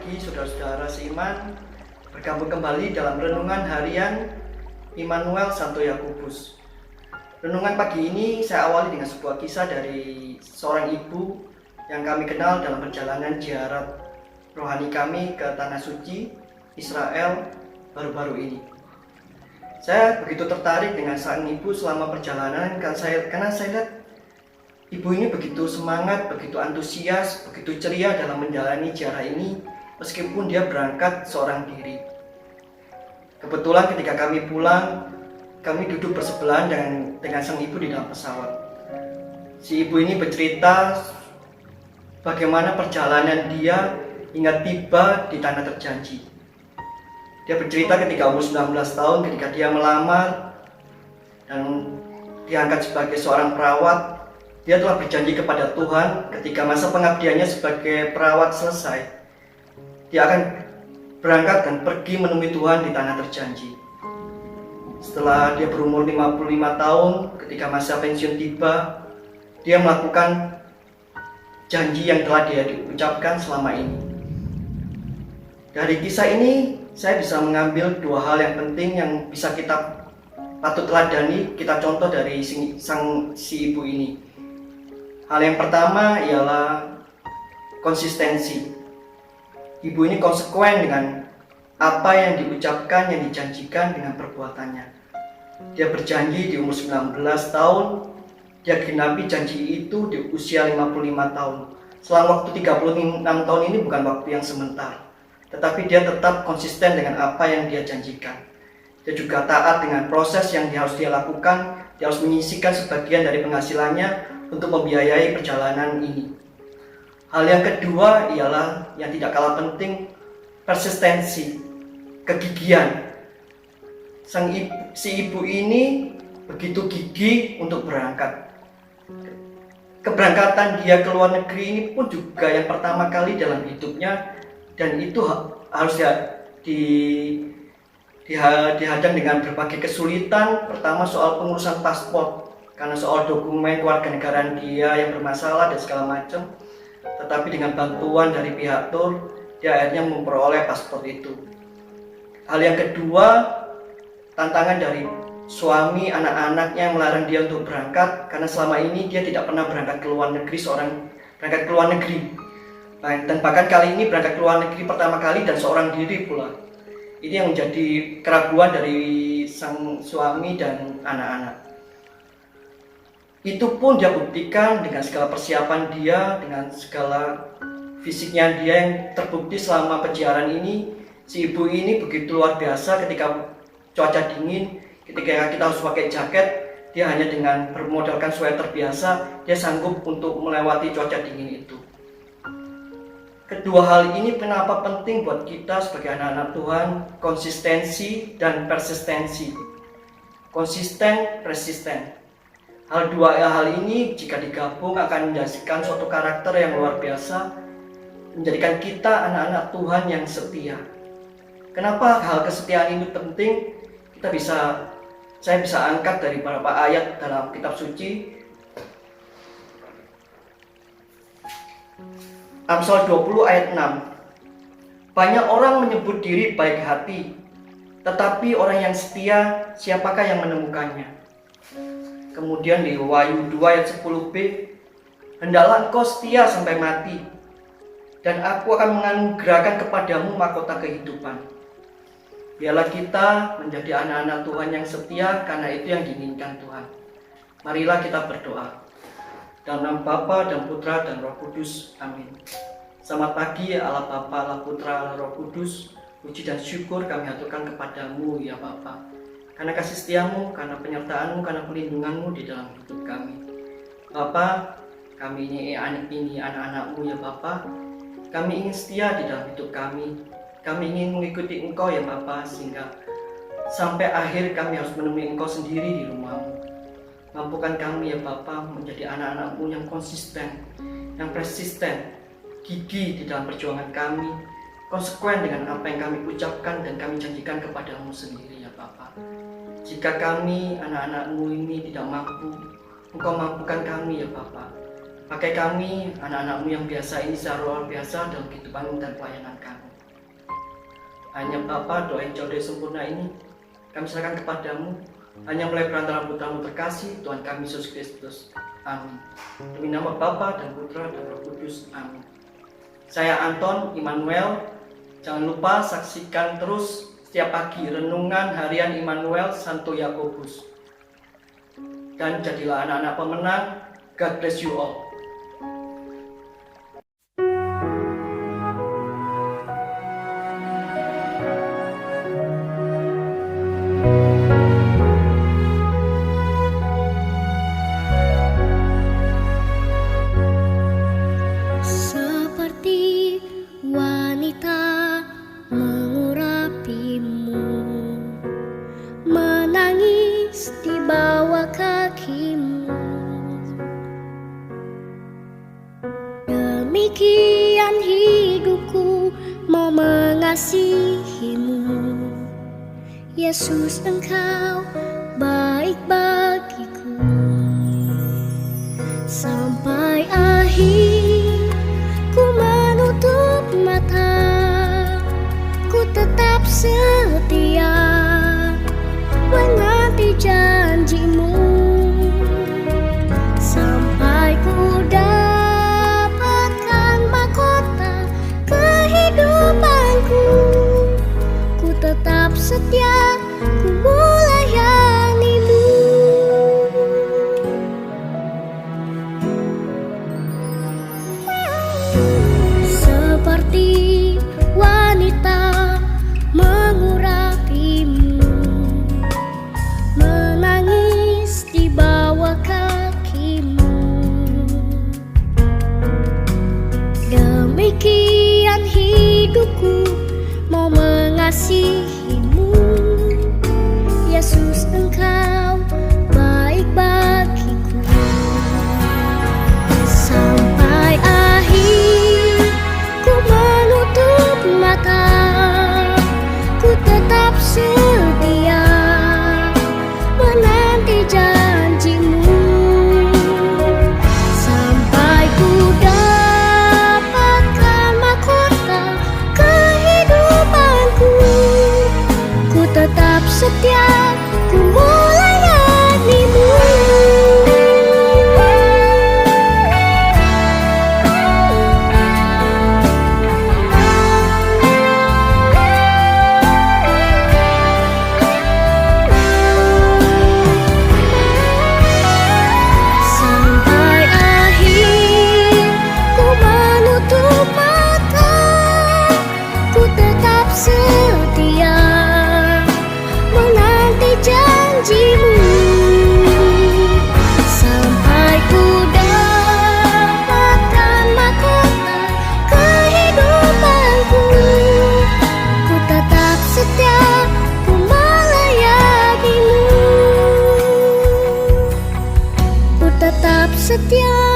pagi saudara-saudara seiman, bergabung kembali dalam renungan harian Immanuel Santo Yakobus. Renungan pagi ini saya awali dengan sebuah kisah dari seorang ibu yang kami kenal dalam perjalanan ziarah rohani kami ke Tanah Suci Israel baru-baru ini. Saya begitu tertarik dengan sang ibu selama perjalanan karena saya lihat ibu ini begitu semangat, begitu antusias, begitu ceria dalam menjalani ziarah ini meskipun dia berangkat seorang diri. Kebetulan ketika kami pulang, kami duduk bersebelahan dengan sang ibu di dalam pesawat. Si ibu ini bercerita bagaimana perjalanan dia hingga tiba di tanah terjanji. Dia bercerita ketika umur 19 tahun ketika dia melamar dan diangkat sebagai seorang perawat. Dia telah berjanji kepada Tuhan ketika masa pengabdiannya sebagai perawat selesai, dia akan berangkat dan pergi menemui Tuhan di tanah terjanji. Setelah dia berumur 55 tahun, ketika masa pensiun tiba, dia melakukan janji yang telah dia diucapkan selama ini. Dari kisah ini, saya bisa mengambil dua hal yang penting yang bisa kita patut teladani, kita contoh dari si ibu ini. Hal yang pertama ialah konsistensi. Ibu ini konsekuen dengan apa yang diucapkan, yang dijanjikan dengan perbuatannya. Dia berjanji di umur 19 tahun, dia genapi janji itu di usia 55 tahun. Selang waktu 36 tahun ini bukan waktu yang sebentar, tetapi dia tetap konsisten dengan apa yang dia janjikan. Dia juga taat dengan proses yang harus dia lakukan. Dia harus menyisihkan sebagian dari penghasilannya untuk membiayai perjalanan ini. Hal yang kedua ialah yang tidak kalah penting, persistensi, kegigihan. Si ibu ini begitu gigih untuk berangkat. Keberangkatan dia ke luar negeri ini pun juga yang pertama kali dalam hidupnya, dan itu harus dihadang dengan berbagai kesulitan. Pertama soal pengurusan paspor, karena soal dokumen kewarganegaraan dia yang bermasalah dan segala macam. Tetapi dengan bantuan dari pihak tur, dia akhirnya memperoleh paspor itu. Hal yang kedua, tantangan dari suami anak-anaknya yang melarang dia untuk berangkat, karena selama ini dia tidak pernah berangkat ke luar negeri, dan bahkan kali ini berangkat ke luar negeri pertama kali dan seorang diri pula. Ini yang menjadi keraguan dari sang suami dan anak-anak. Itu pun dia buktikan dengan segala persiapan dia, dengan segala fisiknya dia yang terbukti selama penjarahan ini. Si ibu ini begitu luar biasa ketika cuaca dingin, ketika kita harus pakai jaket, dia hanya dengan bermodalkan sweater biasa, dia sanggup untuk melewati cuaca dingin itu. Kedua hal ini kenapa penting buat kita sebagai anak-anak Tuhan, konsistensi dan persistensi. Konsisten, persisten. Dua hal ini jika digabung akan menjadikan suatu karakter yang luar biasa, menjadikan kita anak-anak Tuhan yang setia. Kenapa hal kesetiaan ini penting? Saya bisa angkat dari beberapa ayat dalam kitab suci. Amsal 20 ayat 6. Banyak orang menyebut diri baik hati, tetapi orang yang setia, siapakah yang menemukannya? Kemudian di Wahyu 2 ayat 10b, hendaklah engkau setia sampai mati, dan aku akan menganugerahkan kepadamu mahkota kehidupan. Biarlah kita menjadi anak-anak Tuhan yang setia, karena itu yang diinginkan Tuhan. Marilah kita berdoa. Dalam nama Bapa dan Putra dan Roh Kudus. Amin. Selamat pagi Allah Bapa, Allah Putra, Allah Roh Kudus. Puji dan syukur kami aturkan kepadamu ya Bapa, karena kasih setiamu, karena penyertaanmu, karena pelindunganmu di dalam hidup kami. Bapa, kami ini anak-anakmu ya Bapa. Kami ingin setia di dalam hidup kami. Kami ingin mengikuti Engkau ya Bapa, sehingga sampai akhir kami harus menemui Engkau sendiri di rumahmu. Mampukan kami ya Bapa menjadi anak-anakmu yang konsisten, yang persisten, gigih di dalam perjuangan kami, konsekuen dengan apa yang kami ucapkan dan kami janjikan kepadamu sendiri ya Bapa. Jika kami anak-anakmu ini tidak mampu, Engkau mampukan kami ya Bapa. Pakai kami anak-anakmu yang biasa ini secara luar biasa dalam kehidupan dan pelayanan kami. Hanya Bapa, doa yang jauh dari sempurna ini kami serahkan kepadamu, hanya melalui perantara putramu terkasih, Tuhan kami Yesus Kristus. Amin. Demi nama Bapa dan Putra dan Roh Kudus. Amin. Saya Anton Immanuel. Jangan lupa saksikan terus setiap pagi renungan harian Immanuel Santo Yakobus. Dan jadilah anak-anak pemenang. God bless you all. Seperti wanita mengurapimu, menangis di bawah kakimu. Demikian hidupku mau mengasihimu, Yesus, Engkau baik bagiku. Sampai akhir ku menutup mata, ku tetap setia menanti janjimu. Sampai ku dapatkan mahkota kehidupanku, ku tetap setia, ku melayanimu. Seperti wanita mengurapimu, menangis di bawah kakimu. Demikian hidupku mau mengasihimu, Yesus, Engkau baik bagiku. Sampai akhir ku menutup mata, ku tetap setia menanti janjimu. Sampai ku dapatkan mahkota kehidupanku, ku tetap setia, ku melayanimu. Sampai akhir ku menutup mata, ku tetap setia menanti janjimu. Sampai ku dapatkan mahkota kehidupanku, ku tetap setia, ku melayanimu. Ku tetap setia.